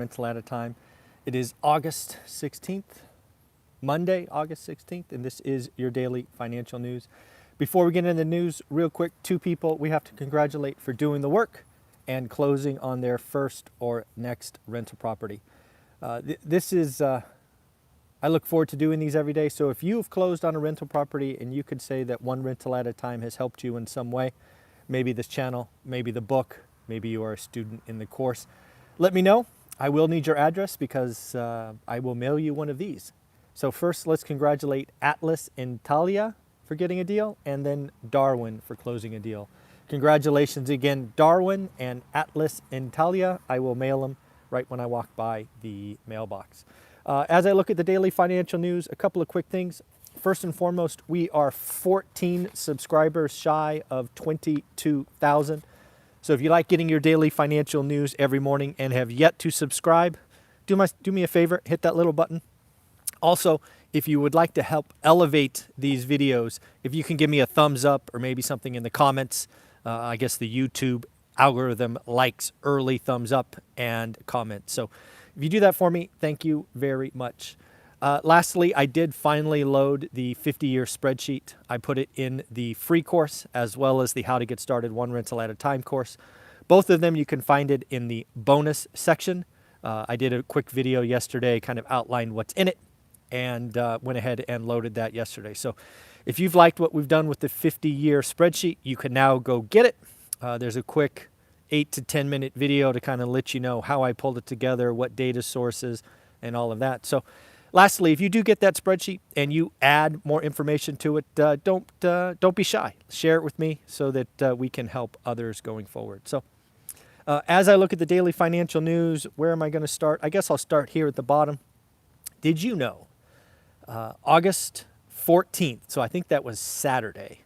rental at a time. It is August 16th, Monday, August 16th, and this is your daily financial news. Before we get into the news, real quick, two people we have to congratulate for doing the work and closing on their first or next rental property. I look forward to doing these every day. So if you've closed on a rental property and you could say that one rental at a time has helped you in some way, maybe this channel, maybe the book, maybe you are a student in the course, let me know. I will need your address because I will mail you one of these. So first, let's congratulate Atlas and Talia for getting a deal, and then Darwin for closing a deal. Congratulations again, Darwin and Atlas and Talia. I will mail them right when I walk by the mailbox. As I look at the daily financial news, a couple of quick things. First and foremost, we are 14 subscribers shy of 22,000. So if you like getting your daily financial news every morning and have yet to subscribe, do me a favor, hit that little button. Also, if you would like to help elevate these videos, if you can give me a thumbs up or maybe something in the comments, I guess the YouTube algorithm likes early thumbs up and comments. So if you do that for me, thank you very much. Lastly, I did finally load the 50-year spreadsheet. I put it in the free course as well as the How to Get Started One Rental at a Time course. Both of them, you can find it in the bonus section. I did a quick video yesterday, kind of outlined what's in it, and went ahead and loaded that yesterday. So if you've liked what we've done with the 50-year spreadsheet, you can now go get it. There's a quick 8 to 10 minute video to kind of let you know how I pulled it together, what data sources, and all of that. So lastly, if you do get that spreadsheet and you add more information to it, don't be shy. Share it with me so that we can help others going forward. So as I look at the daily financial news, where am I going to start? I guess I'll start here at the bottom. Did you know August 14th, so I think that was Saturday,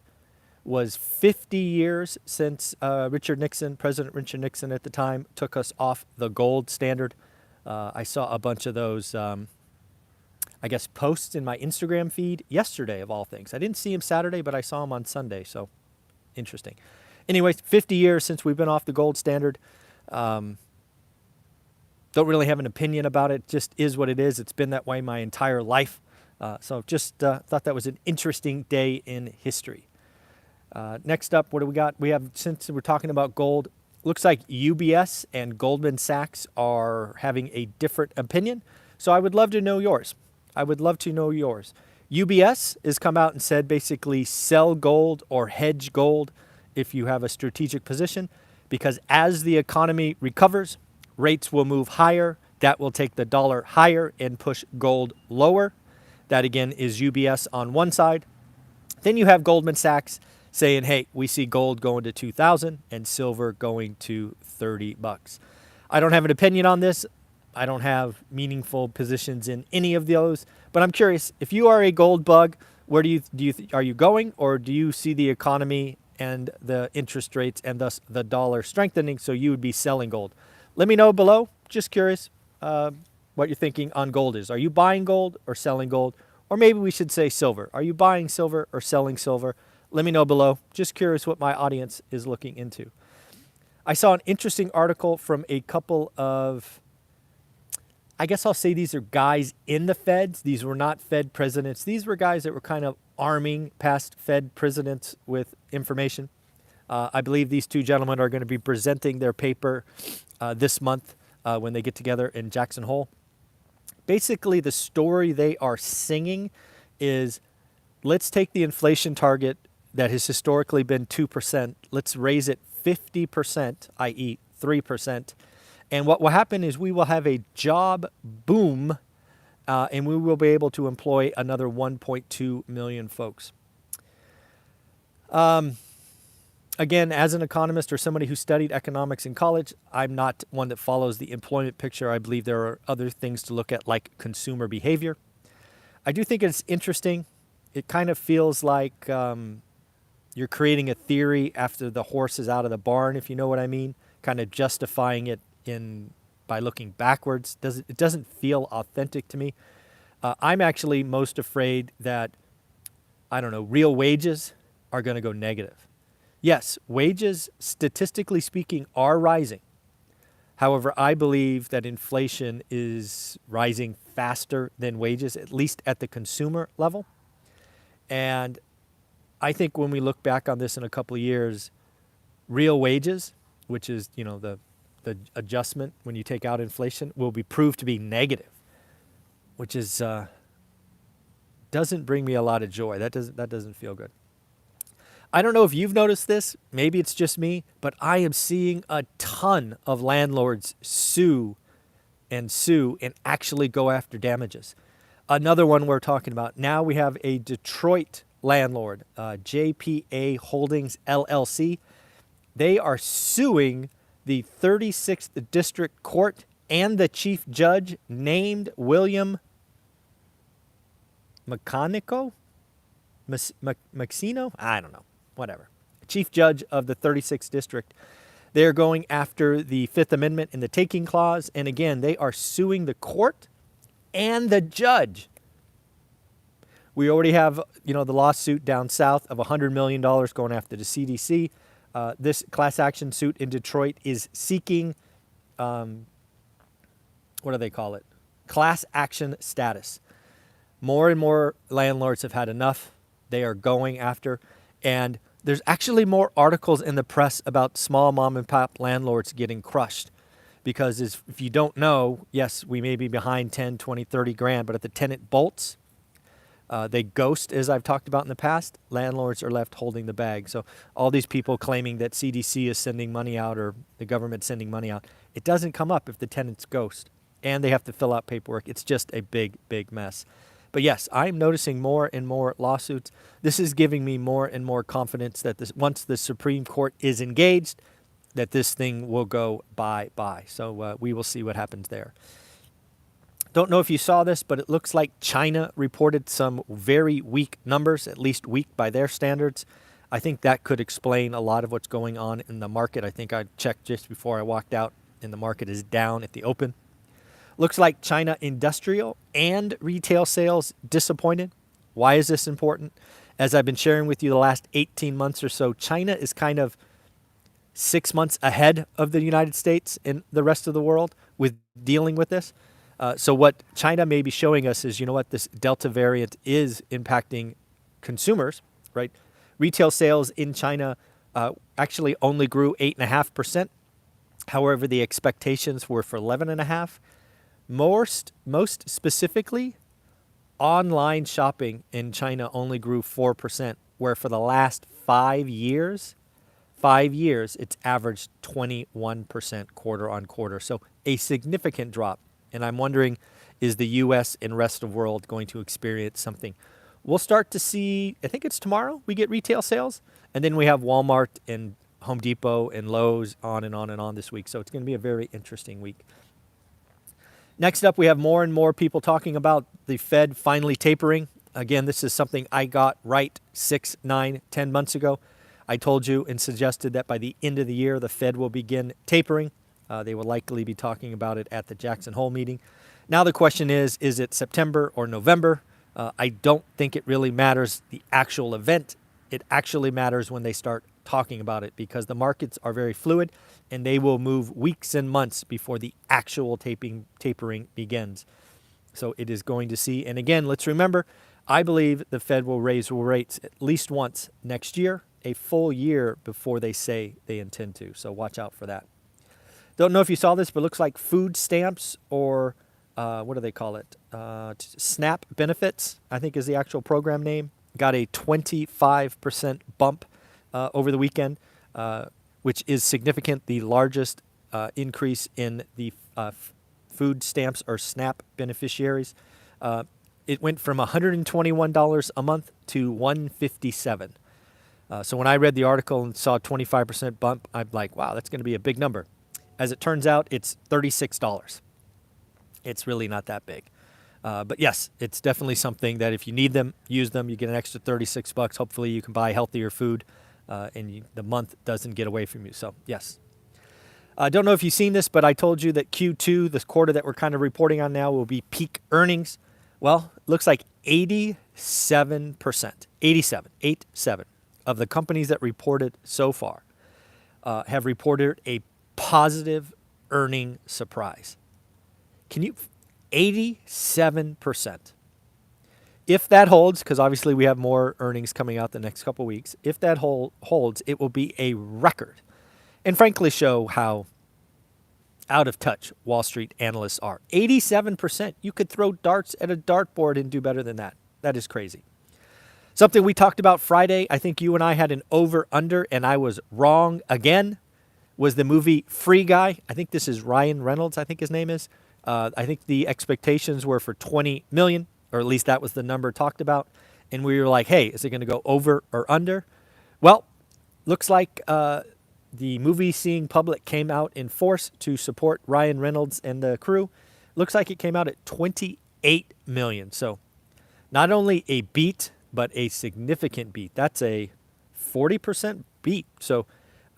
was 50 years since President Richard Nixon at the time, took us off the gold standard. I saw a bunch of those I guess, posts in my Instagram feed yesterday, of all things. I didn't see him Saturday, but I saw him on Sunday, so interesting. Anyways, 50 years since we've been off the gold standard. Don't really have an opinion about it. Just is what it is. It's been that way my entire life. So just thought that was an interesting day in history. Next up, what do we got? We have, since we're talking about gold, looks like UBS and Goldman Sachs are having a different opinion. So I would love to know yours. UBS has come out and said basically sell gold or hedge gold if you have a strategic position, because as the economy recovers, rates will move higher. That will take the dollar higher and push gold lower. That again is UBS on one side. Then you have Goldman Sachs saying, hey, we see gold going to 2,000 and silver going to $30. I don't have an opinion on this. I don't have meaningful positions in any of those, but I'm curious, if you are a gold bug, where are you going, or do you see the economy and the interest rates and thus the dollar strengthening, so you would be selling gold? Let me know below. Just curious what you're thinking on gold is. Are you buying gold or selling gold? Or maybe we should say silver. Are you buying silver or selling silver? Let me know below. Just curious what my audience is looking into. I saw an interesting article from a couple of, I guess I'll say these are guys in the feds. These were not Fed presidents. These were guys that were kind of arming past Fed presidents with information. I believe these two gentlemen are going to be presenting their paper this month when they get together in Jackson Hole. Basically, the story they are singing is, let's take the inflation target that has historically been 2%. Let's raise it 50%, i.e. 3%. And what will happen is we will have a job boom, and we will be able to employ another 1.2 million folks. Again, as an economist or somebody who studied economics in college, I'm not one that follows the employment picture. I believe there are other things to look at, like consumer behavior. I do think it's interesting. It kind of feels like you're creating a theory after the horse is out of the barn, if you know what I mean, kind of justifying it by looking backwards. It doesn't feel authentic to me. I'm actually most afraid that, real wages are going to go negative. Yes, wages, statistically speaking, are rising. However, I believe that inflation is rising faster than wages, at least at the consumer level. And I think when we look back on this in a couple of years, real wages, which is, the adjustment when you take out inflation, will be proved to be negative, which is doesn't bring me a lot of joy. That doesn't feel good. I don't know if you've noticed this. Maybe it's just me, but I am seeing a ton of landlords sue and actually go after damages. Another one we're talking about. Now we have a Detroit landlord, JPA Holdings LLC. They are suing the 36th District Court and the chief judge named William Maxino? I don't know. Whatever. Chief judge of the 36th District. They're going after the Fifth Amendment and the taking clause. And again, they are suing the court and the judge. We already have, the lawsuit down south of $100 million going after the CDC. This class action suit in Detroit is seeking, what do they call it? Class action status. More and more landlords have had enough. They are going after, and there's actually more articles in the press about small mom and pop landlords getting crushed. Because if you don't know, yes, we may be behind 10, 20, 30 grand, but if the tenant bolts, they ghost, as I've talked about in the past, landlords are left holding the bag. So all these people claiming that CDC is sending money out or the government sending money out, it doesn't come up if the tenants ghost and they have to fill out paperwork. It's just a big, big mess. But yes, I'm noticing more and more lawsuits. This is giving me more and more confidence that once the Supreme Court is engaged, that this thing will go bye-bye. So we will see what happens there. Don't know if you saw this, but it looks like China reported some very weak numbers, at least weak by their standards. I think that could explain a lot of what's going on in the market. I think I checked just before I walked out, and the market is down at the open. Looks like China industrial and retail sales disappointed. Why is this important? As I've been sharing with you the last 18 months or so, China is kind of 6 months ahead of the United States and the rest of the world with dealing with this. So what China may be showing us is, this Delta variant is impacting consumers, right? Retail sales in China actually only grew 8.5%. However, the expectations were for 11.5%. Most specifically, online shopping in China only grew 4%, where for the last 5 years, it's averaged 21% quarter on quarter. So a significant drop. And I'm wondering, is the U.S. and rest of the world going to experience something? We'll start to see, I think it's tomorrow, we get retail sales. And then we have Walmart and Home Depot and Lowe's on and on and on this week. So it's going to be a very interesting week. Next up, we have more and more people talking about the Fed finally tapering. Again, this is something I got right 6, 9, 10 months ago. I told you and suggested that by the end of the year, the Fed will begin tapering. They will likely be talking about it at the Jackson Hole meeting. Now the question is it September or November? I don't think it really matters the actual event. It actually matters when they start talking about it, because the markets are very fluid and they will move weeks and months before the actual tapering begins. So it is going to see. And again, let's remember, I believe the Fed will raise rates at least once next year, a full year before they say they intend to. So watch out for that. Don't know if you saw this, but it looks like food stamps or what do they call it? SNAP benefits, I think is the actual program name, got a 25% bump over the weekend, which is significant, the largest increase in the food stamps or SNAP beneficiaries. It went from $121 a month to $157. So when I read the article and saw a 25% bump, I'm like, wow, that's going to be a big number. As it turns out, it's $36. It's really not that big. But yes, it's definitely something that if you need them, use them. You get an extra $36. Hopefully you can buy healthier food and the month doesn't get away from you. So yes. I don't know if you've seen this, but I told you that Q2, this quarter that we're kind of reporting on now, will be peak earnings. Well, it looks like 87%, 87 of the companies that reported so far have reported a positive earning surprise. Can you? 87%. If that holds, because obviously we have more earnings coming out the next couple of weeks, if that holds, it will be a record. And frankly show how out of touch Wall Street analysts are. 87%. You could throw darts at a dartboard and do better than that. That is crazy. Something we talked about Friday, I think you and I had an over-under, and I was wrong again, was the movie Free Guy. I think this is Ryan Reynolds, I think his name is. I think the expectations were for $20 million, or at least that was the number talked about. And we were like, hey, is it going to go over or under? Well, looks like the movie-seeing public came out in force to support Ryan Reynolds and the crew. Looks like it came out at $28 million. So not only a beat, but a significant beat. That's a 40% beat. So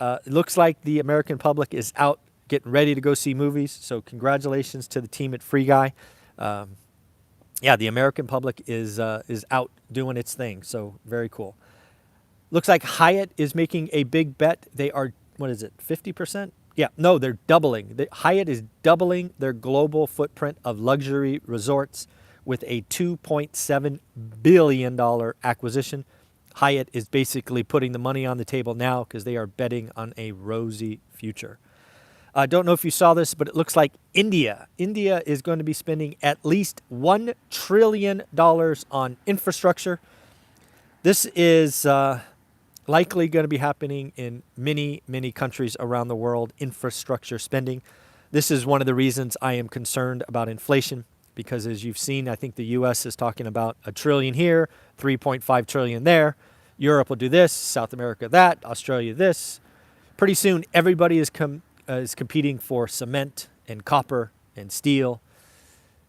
it looks like the American public is out getting ready to go see movies. So congratulations to the team at Free Guy. Yeah, the American public is out doing its thing. So very cool. Looks like Hyatt is making a big bet. They are, what is it, 50%? Yeah, no, they're doubling. Hyatt is doubling their global footprint of luxury resorts with a $2.7 billion acquisition. Hyatt is basically putting the money on the table now because they are betting on a rosy future. I don't know if you saw this, but it looks like India is going to be spending at least $1 trillion on infrastructure. This is likely going to be happening in many, many countries around the world, infrastructure spending. This is one of the reasons I am concerned about inflation, because as you've seen, I think the U.S. is talking about $1 trillion here, $3.5 trillion there. Europe will do this, South America that, Australia this. Pretty soon, everybody is competing for cement and copper and steel,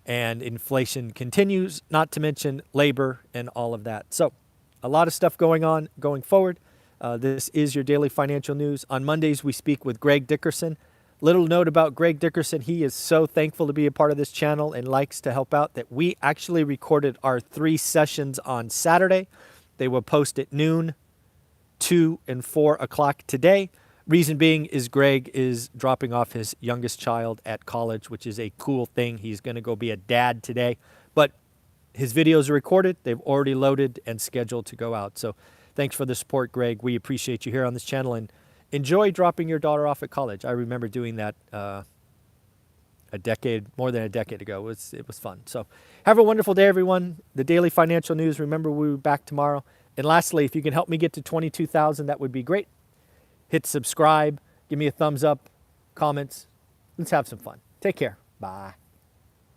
and inflation continues, not to mention labor and all of that. So a lot of stuff going on going forward. This is your daily financial news. On Mondays, we speak with Greg Dickerson. Little note about Greg Dickerson. He is so thankful to be a part of this channel and likes to help out that we actually recorded our 3 sessions on Saturday. They will post at noon, 2, and 4 o'clock today. Reason being is Greg is dropping off his youngest child at college, which is a cool thing. He's going to go be a dad today. But his videos are recorded. They've already loaded and scheduled to go out. So thanks for the support, Greg. We appreciate you here on this channel, and enjoy dropping your daughter off at college. I remember doing that more than a decade ago. It was fun. So have a wonderful day, everyone. The Daily Financial News. Remember, we'll be back tomorrow. And lastly, if you can help me get to 22,000, that would be great. Hit subscribe. Give me a thumbs up. Comments. Let's have some fun. Take care. Bye.